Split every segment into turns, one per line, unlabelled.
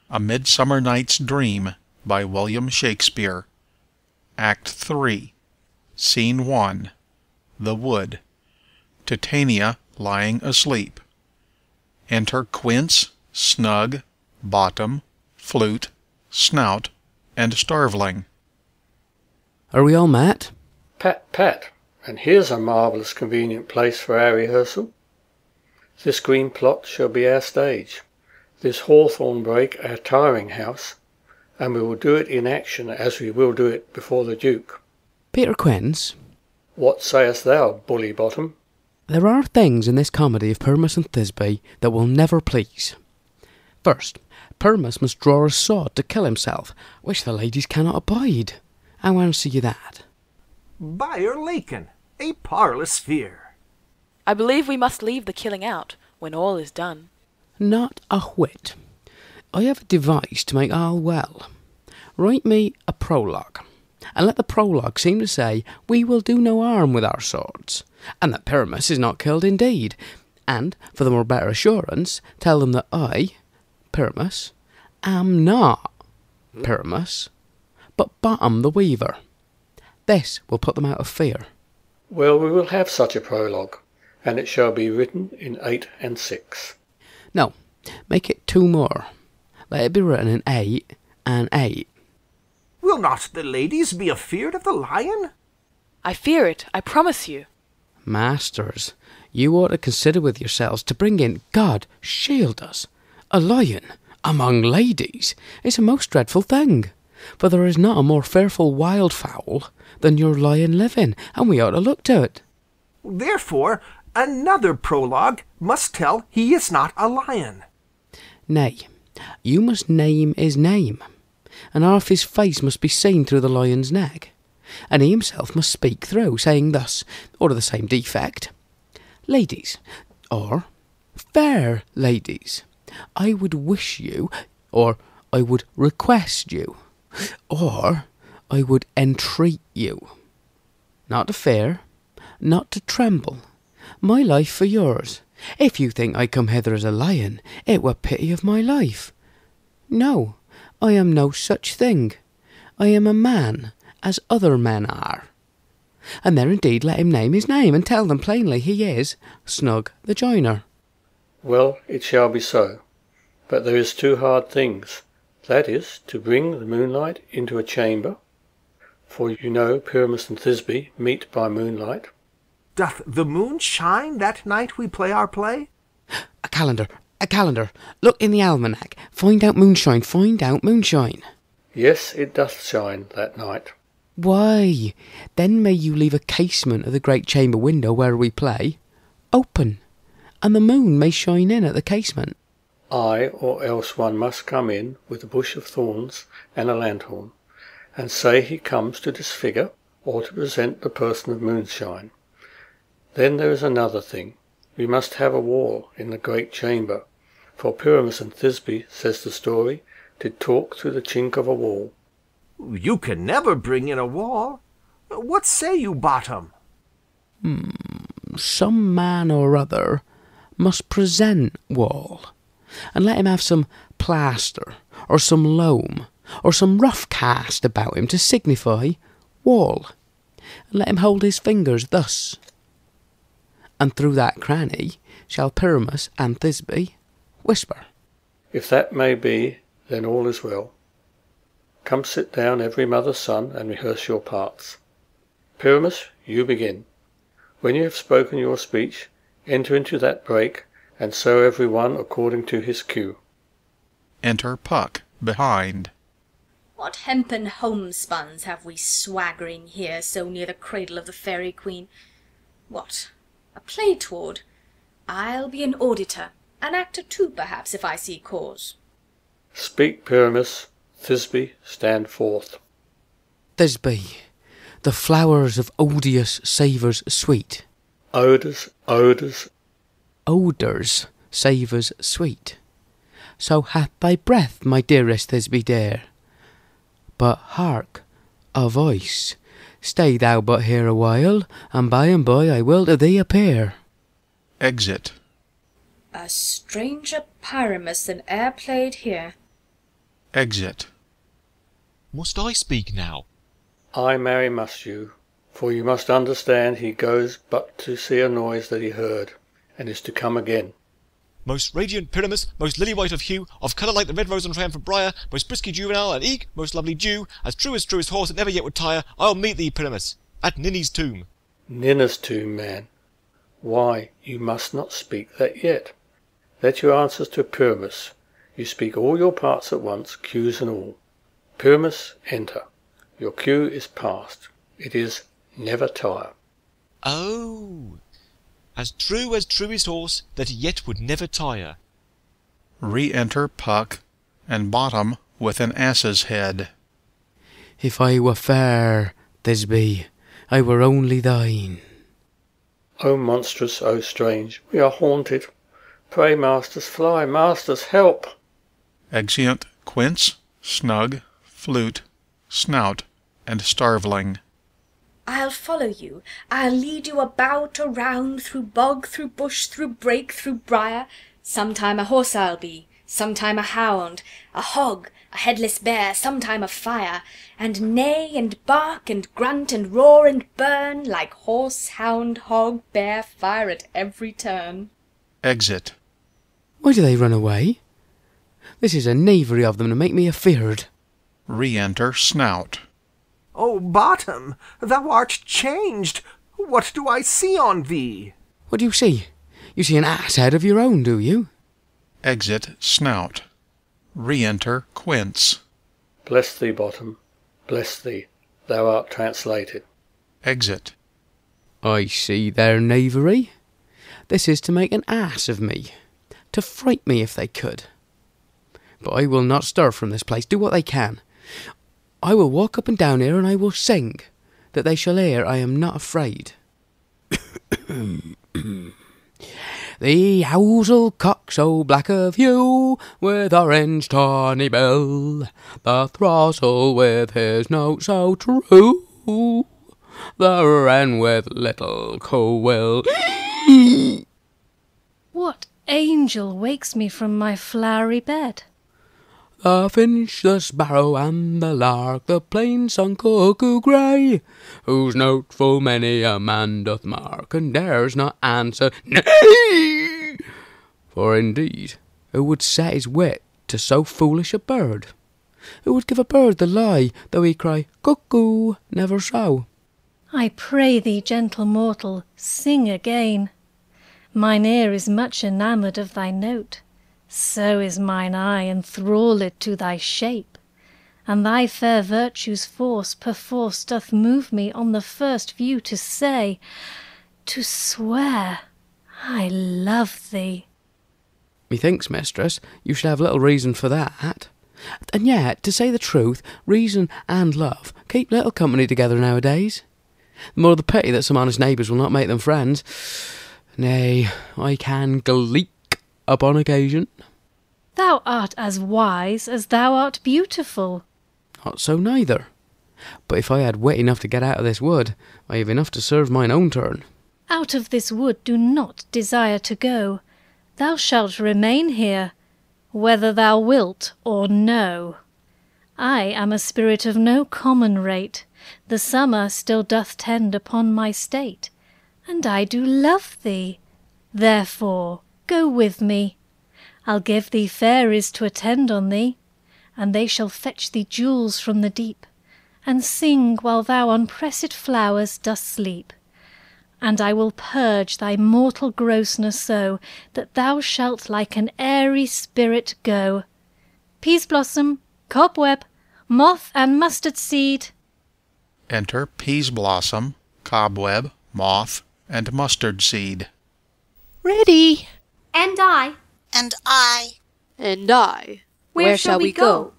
A Midsummer Night's Dream by William Shakespeare. Act 3. Scene 1. The Wood. Titania lying asleep. Enter Quince, Snug, Bottom, Flute, Snout, and Starveling.
Are we all met?
Pat, and here's a marvellous convenient place for our rehearsal. This green plot shall be our stage, this hawthorn brake our tiring house, and we will do it in action as we will do it before the Duke.
Peter Quince?
What sayest thou, Bully Bottom?
There are things in this comedy of Pyramus and Thisbe that will never please. First, Pyramus must draw a sword to kill himself, which the ladies cannot abide. How answer you that?
By your lakin, a parlous fear.
I believe we must leave the killing out when all is done.
Not a whit. I have a device to make all well. Write me a prologue, and let the prologue seem to say we will do no harm with our swords, and that Pyramus is not killed indeed, and, for the more better assurance, tell them that I, Pyramus, am not Pyramus, but Bottom the Weaver. This will put them out of fear.
Well, we will have such a prologue, and it shall be written in 8 and 6.
No, make it 2 more. Let it be written in 8 and 8.
Will not the ladies be afeard of the lion?
I fear it, I promise you.
Masters, you ought to consider with yourselves to bring in, God shield us, a lion among ladies is a most dreadful thing, for there is not a more fearful wildfowl than your lion living, and we ought to look to it.
Therefore, another prologue must tell he is not a lion.
Nay, you must name his name, and half his face must be seen through the lion's neck, and he himself must speak through, saying thus, or to the same defect, Ladies, or fair ladies, I would wish you, or I would request you, or I would entreat you, not to fear, not to tremble, my life for yours. If you think I come hither as a lion, it were pity of my life. No, I am no such thing. I am a man, as other men are. And there indeed let him name his name, and tell them plainly he is Snug the Joiner.
Well, it shall be so, but there is 2 hard things, that is, to bring the moonlight into a chamber, for you know Pyramus and Thisbe meet by moonlight.
Doth the moon shine that night we play our play?
A calendar, look in the almanac, find out moonshine.
Yes, it doth shine that night.
Why, then may you leave a casement of the great chamber window where we play open, and the moon may shine in at the casement.
Aye, or else one must come in with a bush of thorns and a lanthorn, and say he comes to disfigure or to present the person of moonshine. Then there is another thing. We must have a wall in the great chamber, for Pyramus and Thisbe, says the story, did talk through the chink of a wall.
You can never bring in a wall. What say you, Bottom?
Some man or other must present wall, and let him have some plaster, or some loam, or some rough cast about him to signify wall, and let him hold his fingers thus, and through that cranny shall Pyramus and Thisbe whisper.
If that may be, then all is well. Come sit down every mother's son and rehearse your parts. Pyramus, you begin. When you have spoken your speech, enter into that brake, and so every one according to his cue.
Enter Puck, behind.
What hempen homespuns have we swaggering here so near the cradle of the fairy queen? What, a play toward? I'll be an auditor, an actor too, perhaps, if I see cause.
Speak, Pyramus. Thisbe, stand forth.
Thisbe, the flowers of odious savours sweet.
Odours,
savours sweet. So hath thy breath, my dearest Thisbe dear. But hark, a voice. Stay thou but here a while, and by I will to thee appear.
Exit.
A stranger Pyramus than e'er played here.
Exit.
Must I speak now?
Ay, marry must you, for you must understand he goes but to see a noise that he heard, and is to come again.
Most radiant Pyramus, most lily-white of hue, of colour like the red rose on triumphant briar, most brisky juvenile, and eke, most lovely Jew, as truest horse that never yet would tire, I'll meet thee, Pyramus, at Ninny's tomb.
Ninna's tomb, man. Why, you must not speak that yet. Let your answers to Pyramus. You speak all your parts at once, cues and all. Pyramus, enter. Your cue is past. It is never tire.
Oh, as truest horse that yet would never tire.
Re-enter Puck and Bottom with an ass's head.
If I were fair, Thisbe, I were only thine.
O monstrous, O strange, we are haunted. Pray, masters, fly, masters, help.
Exeunt Quince, Snug, Flute, Snout, and Starveling.
I'll follow you. I'll lead you about around, through bog, through bush, through brake, through briar. Sometime a horse I'll be, sometime a hound, a hog, a headless bear, sometime a fire, and neigh and bark and grunt and roar and burn, like horse, hound, hog, bear, fire at every turn.
Exit.
Why do they run away? This is a knavery of them to make me afeard.
Re-enter Snout.
O Bottom, thou art changed. What do I see on thee?
What do you see? You see an ass head of your own, do you?
Exit Snout. Re-enter Quince.
Bless thee, Bottom, bless thee. Thou art translated.
Exit.
I see their knavery. This is to make an ass of me, to fright me if they could. But I will not stir from this place, do what they can. I will walk up and down here, and I will sing, that they shall hear I am not afraid. The ousel cock so black of hue, with orange tawny bill, the throstle with his note so true, the wren with little quill.
What angel wakes me from my flowery bed?
The finch, the sparrow, and the lark, the plain-sung cuckoo grey, whose note full many a man doth mark, and dares not answer nay. For indeed, who would set his wit to so foolish a bird? Who would give a bird the lie, though he cry cuckoo never so?
I pray thee, gentle mortal, sing again. Mine ear is much enamoured of thy note, so is mine eye enthralled to thy shape, and thy fair virtue's force perforce doth move me on the first view to say, to swear, I love thee.
Methinks, mistress, you should have little reason for that. And yet, to say the truth, reason and love keep little company together nowadays. The more the pity that some honest neighbours will not make them friends. Nay, I can gleek upon occasion.
Thou art as wise as thou art beautiful.
Not so neither. But if I had wit enough to get out of this wood, I have enough to serve mine own turn.
Out of this wood do not desire to go. Thou shalt remain here, whether thou wilt or no. I am a spirit of no common rate. The summer still doth tend upon my state, and I do love thee. Therefore go with me. I'll give thee fairies to attend on thee, and they shall fetch thee jewels from the deep, and sing while thou on pressed flowers dost sleep. And I will purge thy mortal grossness so, that thou shalt like an airy spirit go. Pease-blossom, cobweb, moth, and mustard seed.
Enter Pease-blossom, Cobweb, Moth, and Mustard seed.
Ready.
And I.
And I.
And I.
Where shall we go?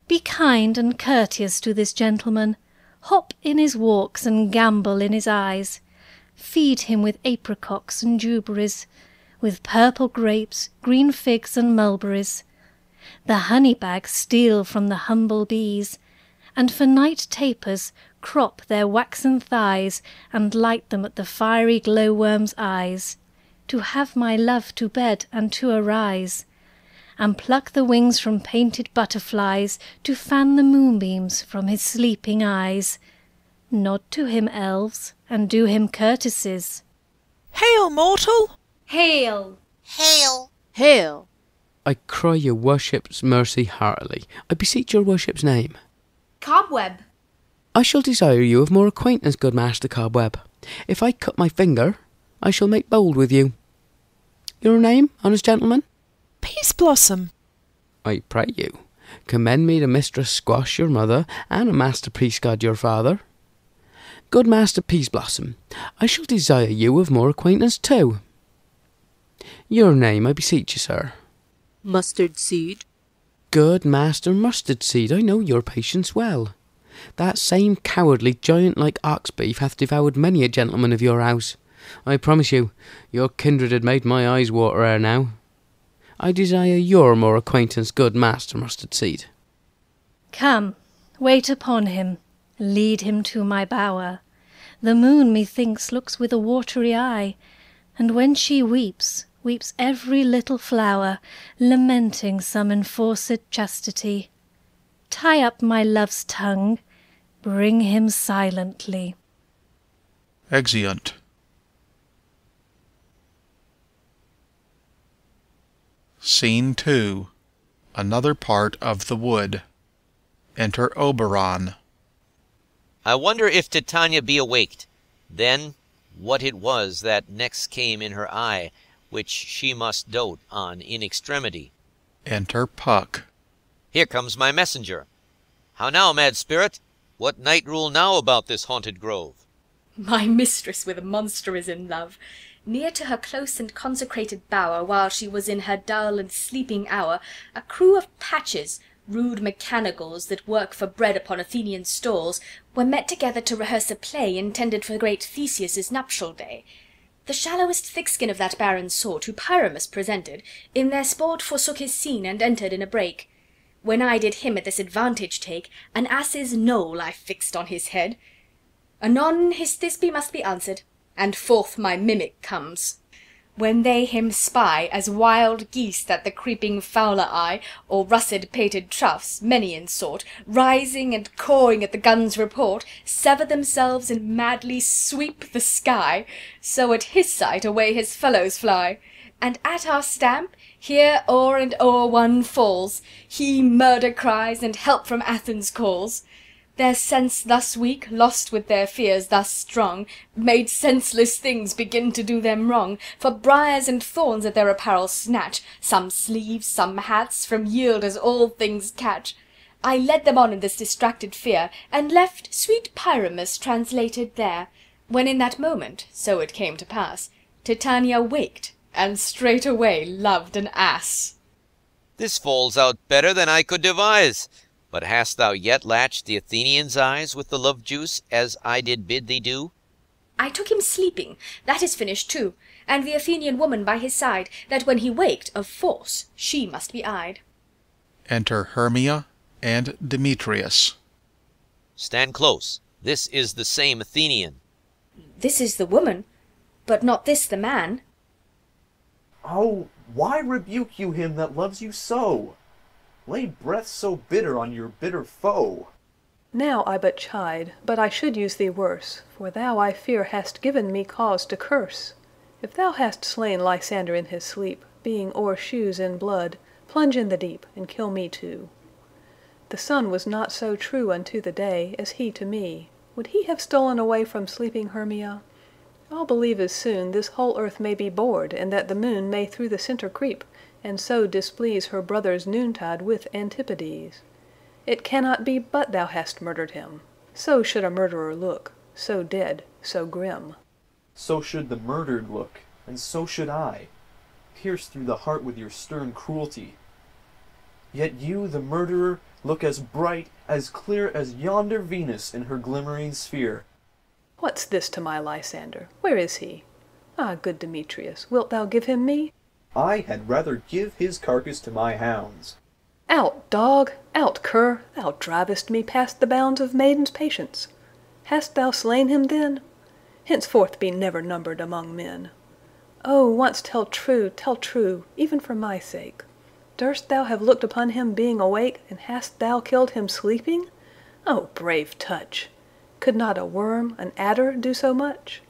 Be kind and courteous to this gentleman. Hop in his walks and gambol in his eyes. Feed him with apricots and dewberries, with purple grapes, green figs and mulberries. The honey-bags steal from the humble bees, and for night tapers crop their waxen thighs, and light them at the fiery glowworm's eyes, to have my love to bed and to arise. and pluck the wings from painted butterflies, to fan the moonbeams from his sleeping eyes. Nod to him, elves, and do him courtesies.
Hail, mortal!
Hail!
Hail!
Hail!
I cry your worship's mercy heartily. I beseech your worship's name.
Cobweb!
I shall desire you of more acquaintance, good Master Cobweb. If I cut my finger, I shall make bold with you. Your name, honest gentleman?
Peace Blossom!
I pray you, commend me to Mistress Squash, your mother, and a Master Peascod, your father. Good Master Peace Blossom, I shall desire you of more acquaintance too. Your name, I beseech you, sir.
Mustard Seed.
Good Master Mustard Seed, I know your patience well. That same cowardly giant-like ox beef hath devoured many a gentleman of your house. I promise you, your kindred had made my eyes water ere now. I desire your more acquaintance, good Master Mustard Seed.
Come, wait upon him, lead him to my bower. The moon, methinks, looks with a watery eye, and when she weeps, weeps every little flower, lamenting some enforced chastity. Tie up my love's tongue, bring him silently.
Exeunt. Scene 2. Another part of the wood. Enter Oberon.
I wonder if Titania be awaked. Then what it was that next came in her eye, which she must dote on in extremity.
Enter Puck.
Here comes my messenger. How now, mad spirit? What night rule now about this haunted grove?
My mistress with a monster is in love. Near to her close and consecrated bower, while she was in her dull and sleeping hour, a crew of patches, rude mechanicals that work for bread upon Athenian stalls, were met together to rehearse a play intended for great Theseus's nuptial day. The shallowest thickskin of that barren sort, who Pyramus presented, in their sport forsook his scene, and entered in a break. When I did him at this advantage take, an ass's knoll I fixed on his head. Anon his Thisbe must be answered, and forth my mimic comes. When they him spy, as wild geese that the creeping fowler eye, or russet pated troughs, many in sort, rising and cawing at the gun's report, sever themselves and madly sweep the sky, so at his sight away his fellows fly. And at our stamp, here o'er and o'er one falls, he murder cries, and help from Athens calls. Their sense thus weak, lost with their fears thus strong, made senseless things begin to do them wrong, for briars and thorns at their apparel snatch, some sleeves, some hats, from yield as all things catch. I led them on in this distracted fear, and left sweet Pyramus translated there, when in that moment, so it came to pass, Titania waked, and straightway loved an ass.
This falls out better than I could devise. But hast thou yet latched the Athenian's eyes with the love-juice, as I did bid thee do?
I took him sleeping, that is finished too, and the Athenian woman by his side, that when he waked, of force, she must be eyed.
Enter Hermia and Demetrius.
Stand close. This is the same Athenian.
This is the woman, but not this the man.
Oh, why rebuke you him that loves you so? Lay breath so bitter on your bitter foe.
Now I but chide, but I should use thee worse, for thou I fear hast given me cause to curse. If thou hast slain Lysander in his sleep, being o'er shoes in blood, plunge in the deep, and kill me too. The sun was not so true unto the day as he to me. Would he have stolen away from sleeping Hermia? I'll believe as soon this whole earth may be bored, and that the moon may through the centre creep, and so displease her brother's noontide with Antipodes. It cannot be but thou hast murdered him. So should a murderer look, so dead, so grim.
So should the murdered look, and so should I, pierced through the heart with your stern cruelty. Yet you, the murderer, look as bright, as clear as yonder Venus in her glimmering sphere.
What's this to my Lysander? Where is he? Ah, good Demetrius, wilt thou give him me?
I had rather give his carcass to my hounds.
Out, dog! Out, cur! Thou drivest me past the bounds of maiden's patience. Hast thou slain him then? Henceforth be never numbered among men. Oh, once tell true, even for my sake. Durst thou have looked upon him being awake, and hast thou killed him sleeping? O brave touch! Could not a worm, an adder, do so much?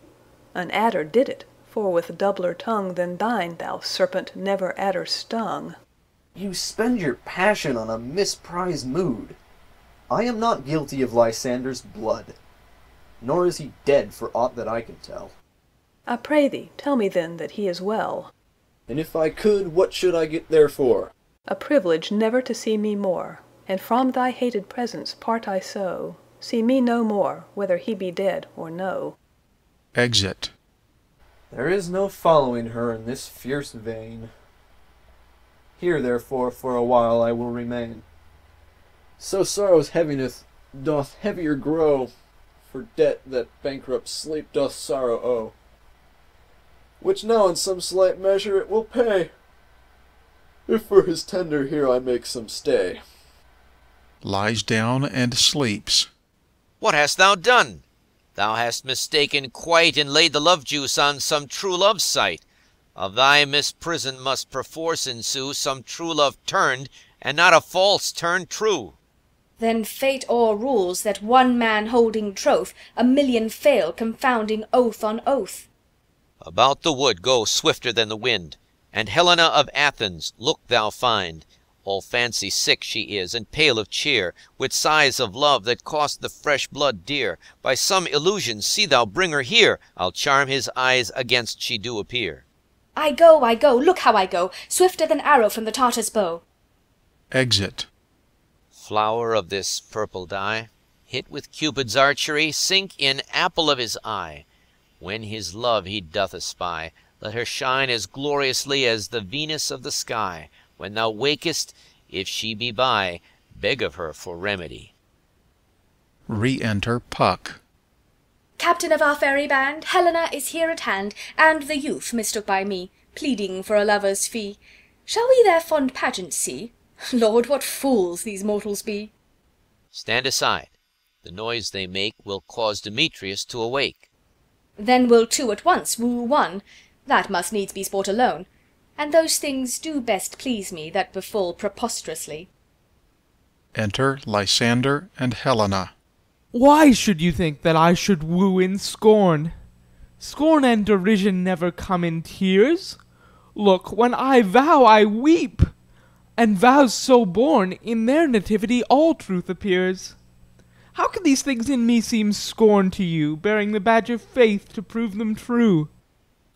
An adder did it, for with doubler tongue than thine, thou serpent, never adder stung.
You spend your passion on a misprized mood. I am not guilty of Lysander's blood, nor is he dead for aught that I can tell.
I pray thee, tell me then that he is well.
And if I could, what should I get therefore?
A privilege never to see me more, and from thy hated presence part I so. See me no more, whether he be dead or no.
Exit.
There is no following her in this fierce vein. Here, therefore, for a while I will remain. So sorrow's heaviness doth heavier grow, for debt that bankrupt sleep doth sorrow owe, which now in some slight measure it will pay, if for his tender here I make some stay.
Lies down and sleeps.
What hast thou done? Thou hast mistaken quite, and laid the love juice on some true love's sight. Of thy misprison must perforce ensue some true love turned, and not a false turned true.
Then fate o'errules that one man holding troth, a million fail, confounding oath on oath.
About the wood go swifter than the wind, and Helena of Athens look thou find. All fancy sick she is, and pale of cheer, with sighs of love that cost the fresh blood dear. By some illusion see thou bring her here, I'll charm his eyes against she do appear.
I go, look how I go, swifter than arrow from the Tartar's bow.
Exit.
Flower of this purple dye, hit with Cupid's archery, sink in apple of his eye. When his love he doth espy, let her shine as gloriously as the Venus of the sky. When thou wakest, if she be by, beg of her for remedy.
Re-enter Puck.
Captain of our fairy band, Helena is here at hand, and the youth mistook by me, pleading for a lover's fee. Shall we their fond pageant see? Lord, what fools these mortals be!
Stand aside. The noise they make will cause Demetrius to awake.
Then will two at once woo one. That must needs be sport alone. And those things do best please me that befall preposterously.
Enter Lysander and Helena.
Why should you think that I should woo in scorn? Scorn and derision never come in tears. Look, when I vow, I weep. And vows so born, in their nativity all truth appears. How can these things in me seem scorn to you, bearing the badge of faith to prove them true?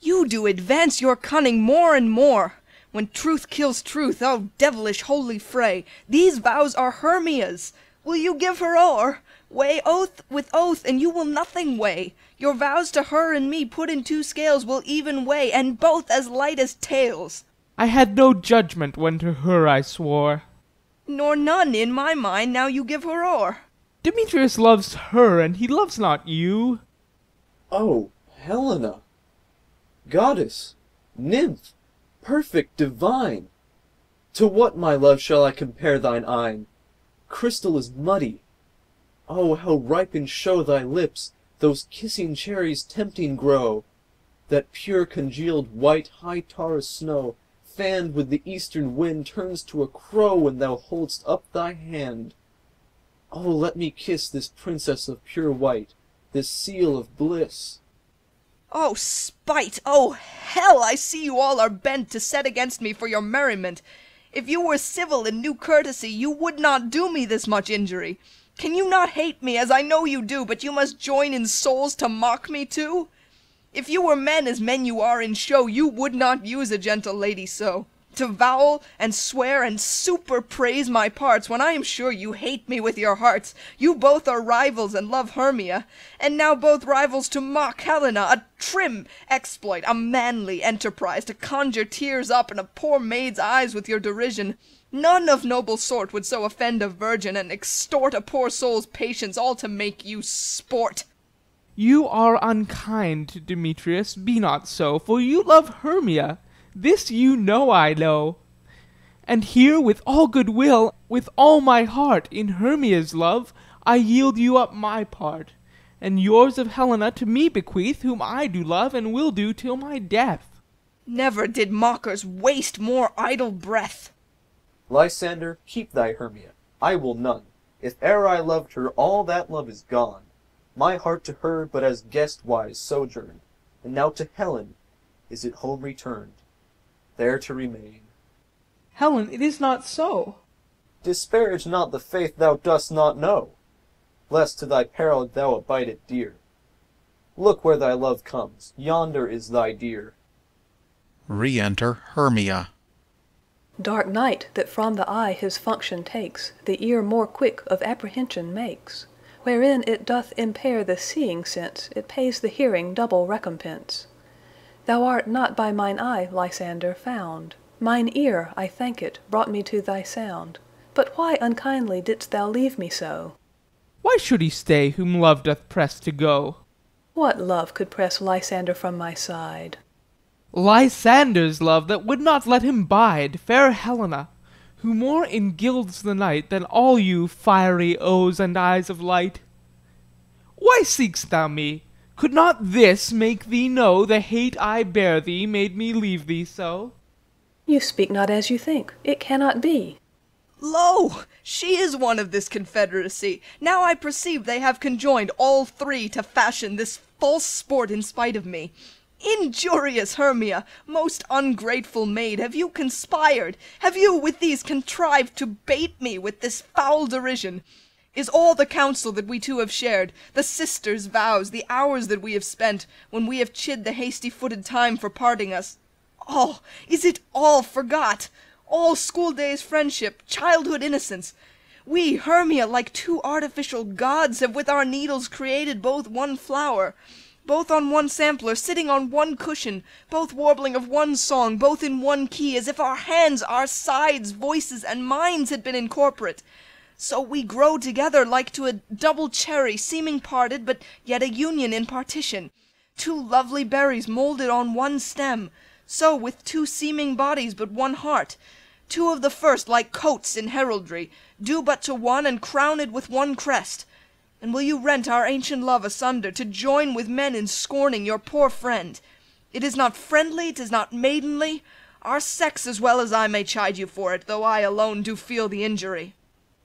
You do advance your cunning more and more. When truth kills truth, oh devilish holy fray, these vows are Hermia's. Will you give her o'er? Weigh oath with oath, and you will nothing weigh. Your vows to her and me put in two scales will even weigh, and both as light as tails.
I had no judgment when to her I swore.
Nor none in my mind now you give her o'er.
Demetrius loves her, and he loves not you.
Oh, Helena! Goddess, nymph, perfect, divine! To what, my love, shall I compare thine eyne? Crystal is muddy. Oh, how ripe in show thy lips, those kissing cherries tempting grow! That pure congealed white high Taurus snow, fanned with the eastern wind, turns to a crow when thou hold'st up thy hand. Oh, let me kiss this princess of pure white, this seal of bliss.
Oh, spite! Oh, hell! I see you all are bent to set against me for your merriment. If you were civil and knew courtesy, you would not do me this much injury. Can you not hate me, as I know you do, but you must join in souls to mock me too? If you were men as men you are in show, you would not use a gentle lady so, to vowl and swear and super-praise my parts, when I am sure you hate me with your hearts. You both are rivals and love Hermia, and now both rivals to mock Helena, a trim exploit, a manly enterprise, to conjure tears up in a poor maid's eyes with your derision. None of noble sort would so offend a virgin, and extort a poor soul's patience, all to make you sport.
You are unkind to Demetrius, be not so, for you love Hermia. This you know I know. And here with all good will, with all my heart, in Hermia's love, I yield you up my part, and yours of Helena to me bequeath, whom I do love, and will do till my death.
Never did mockers waste more idle breath.
Lysander, keep thy Hermia, I will none. If e'er I loved her, all that love is gone. My heart to her but as guest-wise sojourned, and now to Helen is it home returned, there to remain.
Helen, it is not so.
Disparage not the faith thou dost not know, lest to thy peril thou abide it dear. Look where thy love comes, yonder is thy dear.
Re-enter Hermia.
Dark night, that from the eye his function takes, the ear more quick of apprehension makes. Wherein it doth impair the seeing sense, it pays the hearing double recompense. Thou art not by mine eye, Lysander, found. Mine ear, I thank it, brought me to thy sound. But why unkindly didst thou leave me so?
Why should he stay whom love doth press to go?
What love could press Lysander from my side?
Lysander's love that would not let him bide, fair Helena, who more engilds the night than all you fiery O's and eyes of light. Why seek'st thou me? Could not this make thee know the hate I bear thee made me leave thee so?
You speak not as you think. It cannot be.
Lo! She is one of this confederacy. Now I perceive they have conjoined all three to fashion this false sport in spite of me. Injurious Hermia, most ungrateful maid, have you conspired? Have you with these contrived to bait me with this foul derision? Is all the counsel that we two have shared, the sisters' vows, the hours that we have spent, when we have chid the hasty-footed time for parting us, all, is it all forgot? All school-days friendship, childhood innocence? We, Hermia, like two artificial gods, have with our needles created both one flower, both on one sampler, sitting on one cushion, both warbling of one song, both in one key, as if our hands, our sides, voices, and minds had been incorporate. So we grow together like to a double cherry, seeming parted, but yet a union in partition. Two lovely berries moulded on one stem, so with two seeming bodies but one heart. Two of the first like coats in heraldry, due but to one and crowned with one crest. And will you rent our ancient love asunder, to join with men in scorning your poor friend? It is not friendly, 'tis not maidenly. Our sex as well as I may chide you for it, though I alone do feel the injury.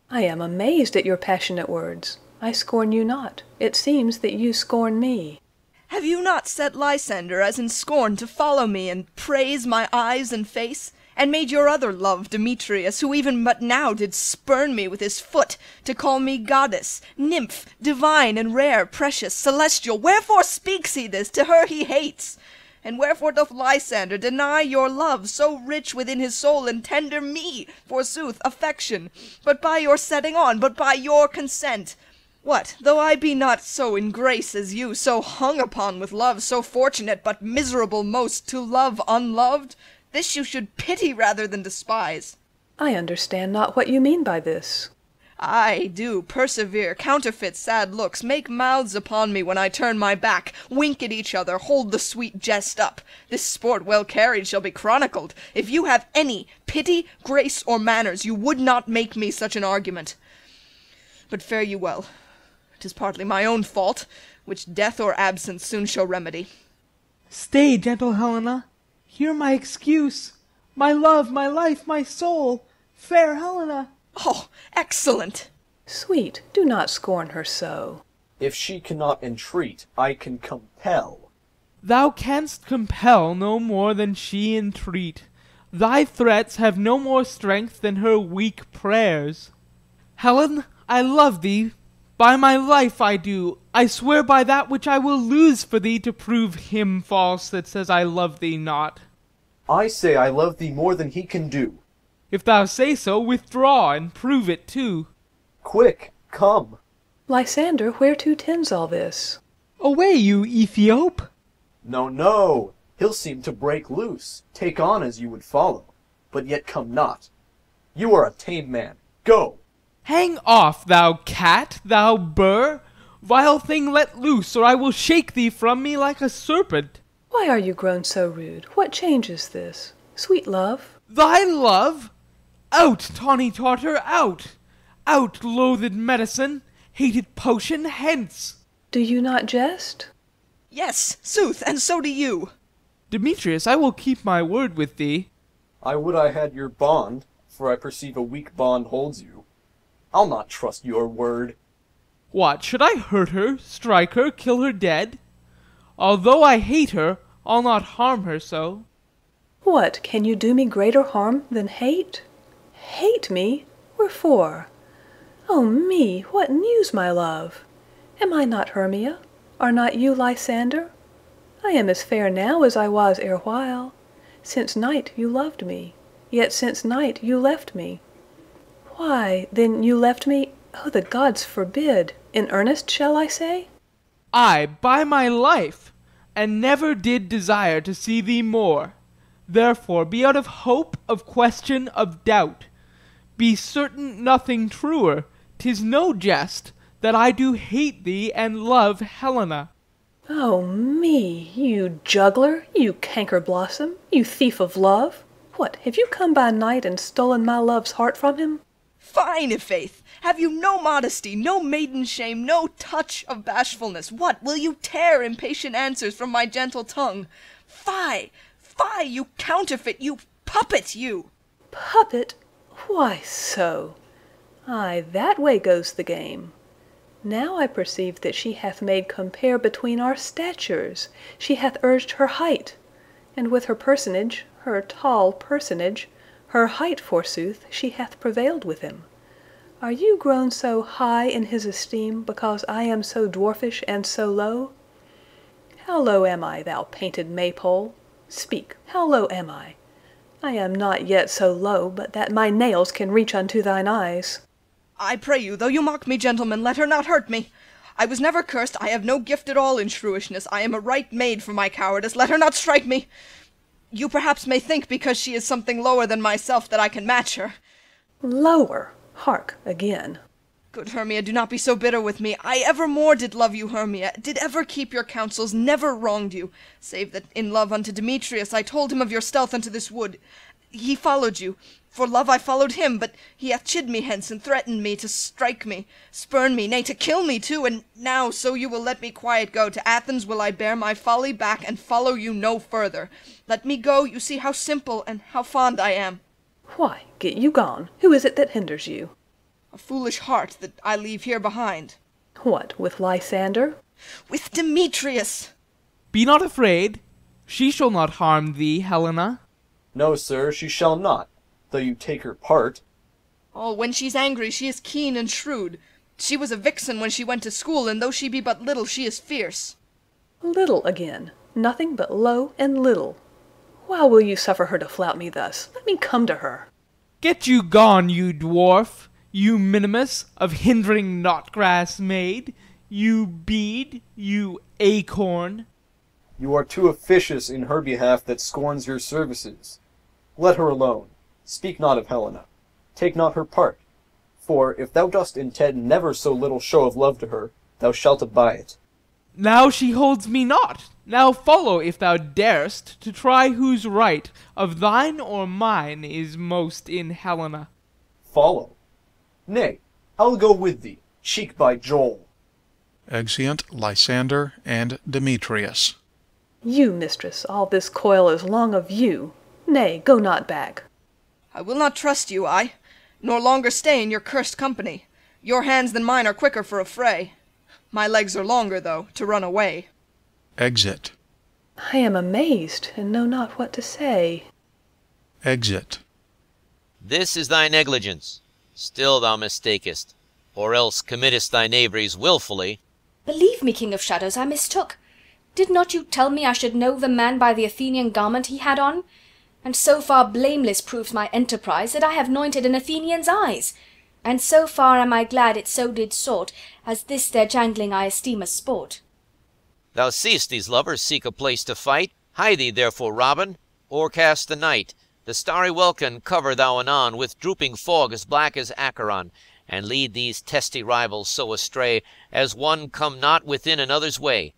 I am amazed at your passionate words. I scorn you not. It seems that you scorn me.
Have you not set Lysander as in scorn to follow me and praise my eyes and face? And made your other love, Demetrius, who even but now did spurn me with his foot, to call me goddess, nymph, divine and rare, precious, celestial? Wherefore speaks he this to her he hates? And wherefore doth Lysander deny your love, so rich within his soul, and tender me, forsooth, affection, but by your setting on, but by your consent? What, though I be not so in grace as you, so hung upon with love, so fortunate, but miserable most to love unloved? This you should pity rather than despise.
I understand not what you mean by this.
I do persevere, counterfeit sad looks, make mouths upon me when I turn my back, wink at each other, hold the sweet jest up. This sport well carried shall be chronicled. If you have any pity, grace, or manners, you would not make me such an argument. But fare you well. 'Tis partly my own fault, which death or absence soon shall remedy.
Stay, gentle Helena. Hear my excuse. My love, my life, my soul, fair Helena.
Oh, excellent!
Sweet, do not scorn her so.
If she cannot entreat, I can compel.
Thou canst compel no more than she entreat. Thy threats have no more strength than her weak prayers. Helen, I love thee. By my life I do. I swear by that which I will lose for thee to prove him false that says I love thee not.
I say I love thee more than he can do.
If thou say so, withdraw, and prove it too.
Quick, come.
Lysander, whereto tends all this?
Away, you Ethiop!
No, no, he'll seem to break loose, take on as you would follow, but yet come not. You are a tame man. Go!
Hang off, thou cat, thou burr! Vile thing, let loose, or I will shake thee from me like a serpent.
Why are you grown so rude? What change is this? Sweet love?
Thy love? Out, tawny Tartar, out! Out, loathed medicine, hated potion, hence!
Do you not jest?
Yes, sooth, and so do you.
Demetrius, I will keep my word with thee.
I would I had your bond, for I perceive a weak bond holds you. I'll not trust your word.
What, should I hurt her, strike her, kill her dead? Although I hate her, I'll not harm her so.
What, can you do me greater harm than hate? Hate me? Wherefore? Oh me, what news, my love? Am I not Hermia? Are not you Lysander? I am as fair now as I was erewhile. Since night you loved me, yet since night you left me. Why, then you left me, oh the gods forbid, in earnest shall I say?
Ay, by my life, and never did desire to see thee more. Therefore be out of hope, of question, of doubt. Be certain nothing truer, 'tis no jest, that I do hate thee and love Helena.
Oh me, you juggler, you canker blossom, you thief of love! What, have you come by night and stolen my love's heart from him?
Fine, i'faith! Have you no modesty, no maiden shame, no touch of bashfulness? What, will you tear impatient answers from my gentle tongue? Fie! Fie, you counterfeit, you puppet, you!
Puppet? Why so? Ay, that way goes the game. Now I perceive that she hath made compare between our statures. She hath urged her height, and with her personage, her tall personage, her height forsooth, she hath prevailed with him. Are you grown so high in his esteem because I am so dwarfish and so low? How low am I, thou painted maypole? Speak, how low am I? I am not yet so low but that my nails can reach unto thine eyes.
I pray you, though you mock me, gentlemen, let her not hurt me. I was never cursed, I have no gift at all in shrewishness, I am a right maid for my cowardice, let her not strike me. You perhaps may think, because she is something lower than myself, that I can match her.
Lower? Hark, again.
Good Hermia, do not be so bitter with me. I evermore did love you, Hermia, did ever keep your counsels, never wronged you, save that in love unto Demetrius I told him of your stealth unto this wood. He followed you. For love I followed him, but he hath chid me hence, and threatened me to strike me, spurn me, nay, to kill me too, and now, so you will let me quiet go, to Athens will I bear my folly back, and follow you no further. Let me go, you see how simple and how fond I am.
Why, get you gone. Who is it that hinders you?
A foolish heart that I leave here behind.
What, with Lysander?
With Demetrius.
Be not afraid. She shall not harm thee, Helena.
No, sir, she shall not, though you take her part.
Oh, when she's angry, she is keen and shrewd. She was a vixen when she went to school, and though she be but little, she is fierce.
Little again. Nothing but low and little. Why will you suffer her to flout me thus? Let me come to her.
Get you gone, you dwarf, you minimus of hindering knotgrass maid, you bead, you acorn.
You are too officious in her behalf that scorns your services. Let her alone. Speak not of Helena. Take not her part. For if thou dost intend never so little show of love to her, thou shalt abide it.
Now she holds me not. Now follow, if thou darest, to try whose right, of thine or mine, is most in Helena.
Follow? Nay, I'll go with thee, cheek by jowl.
Exeunt Lysander and Demetrius.
You, mistress, all this coil is long of you. Nay, go not back.
I will not trust you, nor longer stay in your cursed company. Your hands than mine are quicker for a fray. My legs are longer, though, to run away.
Exit.
I am amazed, and know not what to say.
Exit.
This is thy negligence. Still thou mistakest, or else committest thy knaveries wilfully.
Believe me, King of Shadows, I mistook. Did not you tell me I should know the man by the Athenian garment he had on? And so far blameless proves my enterprise, that I have anointed an Athenian's eyes. And so far am I glad it so did sort, as this their jangling I esteem a sport.
Thou seest these lovers seek a place to fight. Hide thee therefore, Robin, o'ercast the night. The starry welkin cover thou anon with drooping fog as black as Acheron, and lead these testy rivals so astray, as one come not within another's way.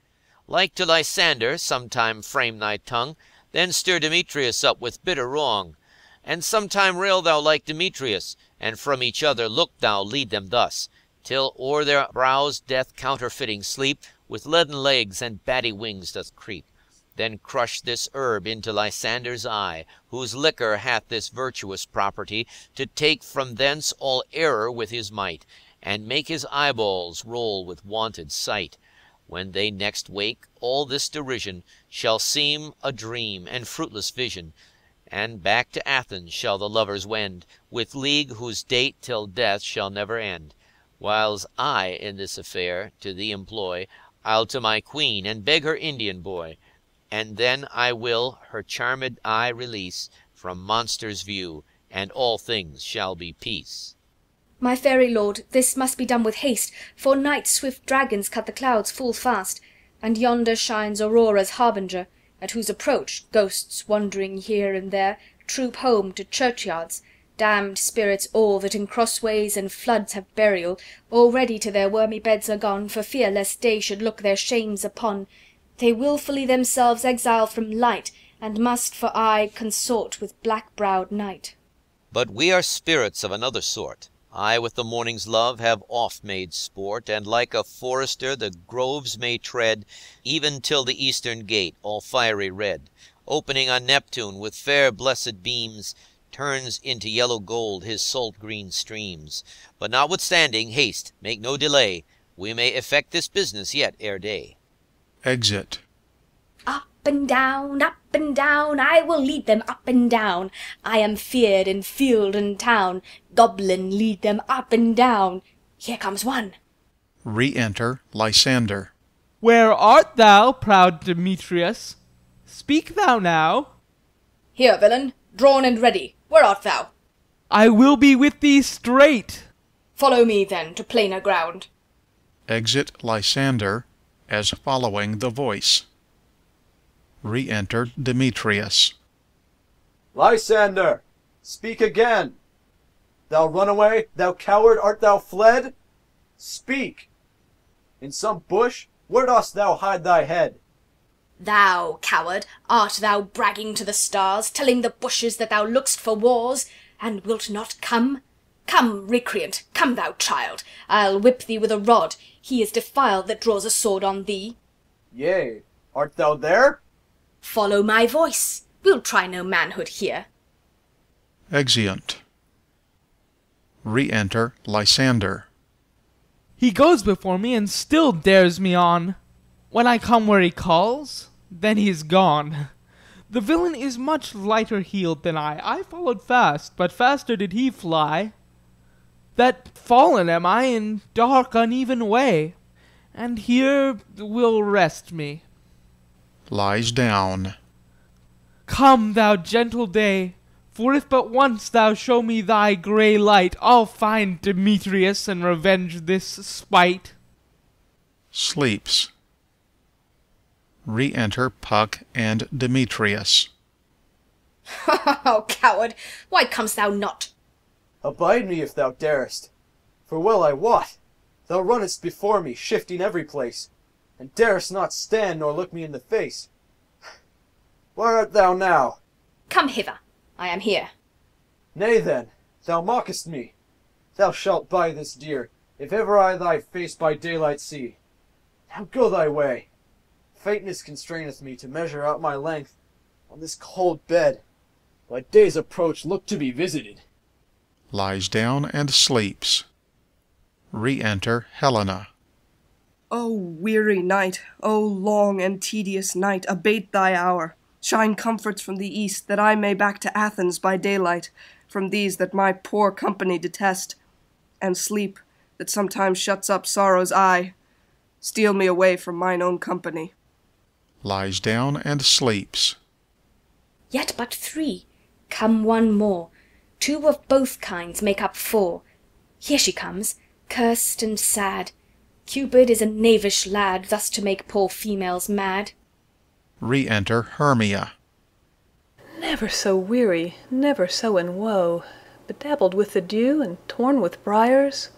Like to Lysander, sometime frame thy tongue, then stir Demetrius up with bitter wrong. And sometime rail thou like Demetrius, and from each other look thou lead them thus, till o'er their brows death counterfeiting sleep, with leaden legs and batty wings doth creep. Then crush this herb into Lysander's eye, whose liquor hath this virtuous property, to take from thence all error with his might, and make his eyeballs roll with wonted sight. When they next wake, all this derision shall seem a dream and fruitless vision, and back to Athens shall the lovers wend, with league whose date till death shall never end. Whiles I in this affair to thee employ, I'll to my queen and beg her Indian boy, and then I will her charmed eye release from monsters' view, and all things shall be peace.
My fairy lord, this must be done with haste, for night's swift dragons cut the clouds full fast, and yonder shines Aurora's harbinger, at whose approach ghosts wandering here and there troop home to churchyards, damned spirits all that in crossways and floods have burial, already to their wormy beds are gone, for fear lest day should look their shames upon. They wilfully themselves exile from light, and must for aye consort with black-browed night.
But we are spirits of another sort. I with the morning's love have oft made sport, and like a forester the groves may tread, even till the eastern gate, all fiery red, opening on Neptune with fair blessed beams, turns into yellow gold his salt green streams. But notwithstanding, haste, make no delay, we may effect this business yet ere day.
Exit.
Up and down, I will lead them up and down. I am feared in field and town. Goblin, lead them up and down. Here comes one.
Re-enter Lysander.
Where art thou, proud Demetrius? Speak thou now.
Here, villain, drawn and ready. Where art thou?
I will be with thee straight.
Follow me, then, to plainer ground.
Exit Lysander as following the voice. Re-enter Demetrius.
Lysander, speak again. Thou runaway, thou coward, art thou fled? Speak. In some bush, where dost thou hide thy head?
Thou, coward, art thou bragging to the stars, telling the bushes that thou look'st for wars, and wilt not come? Come, recreant, come, thou child, I'll whip thee with a rod. He is defiled that draws a sword on thee.
Yea, art thou there?
Follow my voice. We'll try no manhood here.
Exeunt. Re-enter Lysander.
He goes before me and still dares me on. When I come where he calls, then he is gone. The villain is much lighter heeled than I. I followed fast, but faster did he fly. That fallen am I in dark uneven way, and here will rest me.
Lies down.
Come, thou gentle day, for if but once thou show me thy grey light, I'll find Demetrius and revenge this spite.
Sleeps. Re-enter Puck and Demetrius.
Oh, coward, why comest thou not?
Abide me if thou darest, for well I wot, thou runnest before me, shifting every place, and darest not stand nor look me in the face. Where art thou now?
Come hither, I am here.
Nay then, thou mockest me. Thou shalt buy this dear, if ever I thy face by daylight see. Now go thy way. Faintness constraineth me to measure out my length on this cold bed. By day's approach look to be visited.
Lies down and sleeps. Re-enter Helena.
O weary night, O long and tedious night, abate thy hour. Shine comforts from the east, that I may back to Athens by daylight, from these that my poor company detest, and sleep, that sometimes shuts up sorrow's eye, steal me away from mine own company.
Lies down and sleeps.
Yet but three. Come one more. Two of both kinds make up four. Here she comes, cursed and sad. Cupid is a knavish lad, thus to make poor females mad.
Re-enter Hermia.
Never so weary, never so in woe, bedabbled with the dew and torn with briars.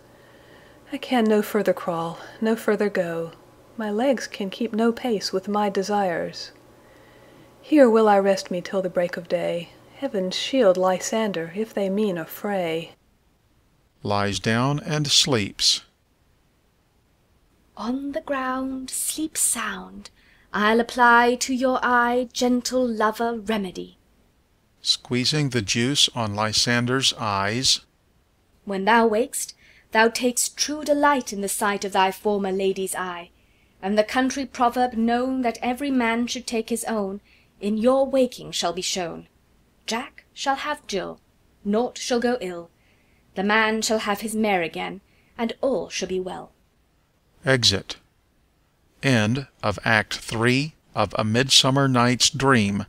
I can no further crawl, no further go. My legs can keep no pace with my desires. Here will I rest me till the break of day. Heaven shield Lysander, if they mean a fray.
Lies down and sleeps.
On the ground, sleep sound. I'll apply to your eye gentle lover remedy.
Squeezing the juice on Lysander's eyes.
When thou wakest, thou takest true delight in the sight of thy former lady's eye, and the country proverb known that every man should take his own, in your waking shall be shown. Jack shall have Jill, naught shall go ill, the man shall have his mare again, and all shall be well.
Exit. End of Act 3 of A Midsummer Night's Dream,